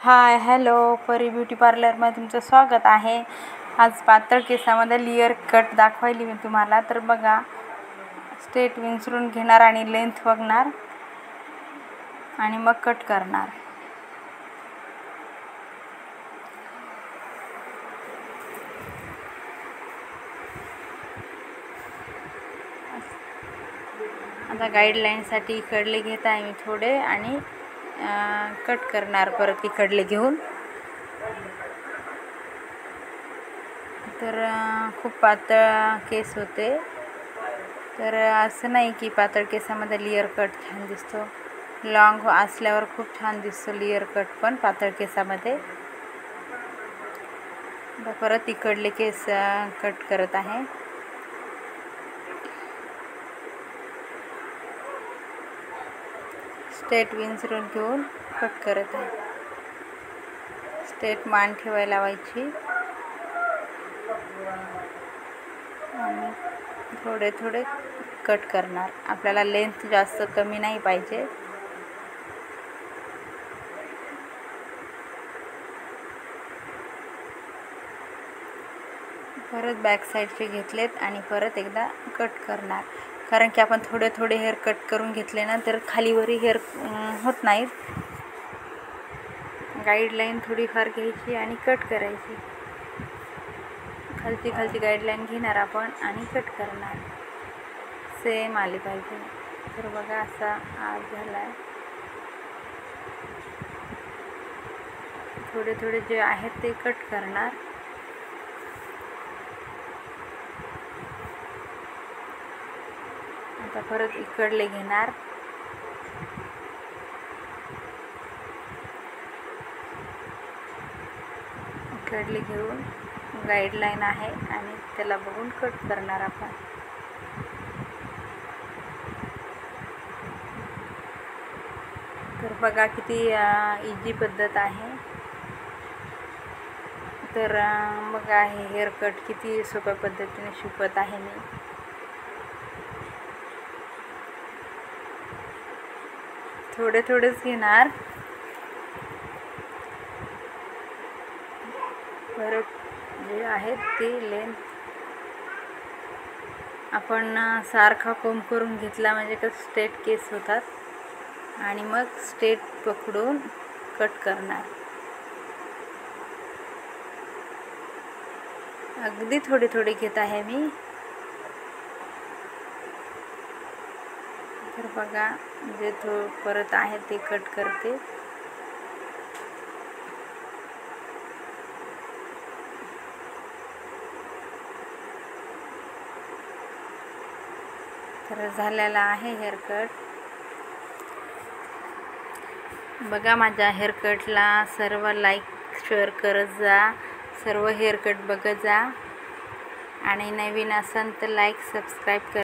Hi hello परी beauty पार्लरमध्ये तुमचं स्वागत आहे। आज पातळ केसामध्ये लेयर कट दाखवायली मी तुम्हाला। तर बघा, स्ट्रेट विंचरून घेणार आणि लेंथ बघणार आणि मग कट करणार। आता गाईडलाईनसाठी इकडले घेत आहे मी थोडे आणि कट करणार परत इकडले घेऊन। तर खूप पातळ केस होते, तर असं नाही की पातळ केसामध्ये लेयर कट छान दिसतो, लॉंग असल्यावर खूप छान दिसतो लेयर कट पण पातळ केसामध्ये। परत इकडले केस कट करत आहे। स्ट्रेट विंचरून घेऊन कट करत आहे। स्ट्रेट मान ठेवायला लावायची आणि थोडे थोडे कट करणार। आपल्याला लेंथ जास्त कमी नाही पाहिजे। परत बॅक साईडचे घेतलेत आणि परत एकदा कट करणार, कारण की आपण थोडे थोडे हेअर कट करून घेतले ना तर खालीवरी हेअर होत नाहीत। गाईडलाईन थोडीफार घ्यायची आणि कट करायची। खालची खालची गाईडलाईन घेणार आपण आणि कट करणार, सेम आली पाहिजे। तर बघा असा आज झाला आहे। थोडे थोडे जे आहेत ते कट करणार। आता परत इकडले घेणार, इकडले घेऊन गाईडलाईन आहे आणि त्याला बघून कट करणार आपण। तर बघा किती इझी पद्धत आहे। तर बघा हे हेअर कट किती सोप्या पद्धतीने शिकवत आहे मी। थोडे थोडेच घेणार, परत जे आहेत ते लेंथ आपण सारखा कोंब करून घेतला म्हणजे कसं स्ट्रेट केस होतात आणि मग स्ट्रेट पकडून कट करणार। अगदी थोडे थोडे घेत आहे मी। तर बघा जे परत आहे ते कट करते। तर झालेला आहे हेअर कट। बघा माझ्या हेअर कटला सर्व लाईक शेअर करत जा, सर्व हेअर कट बघत जा आणि नवीन असाल तर लाईक सबस्क्राईब कर।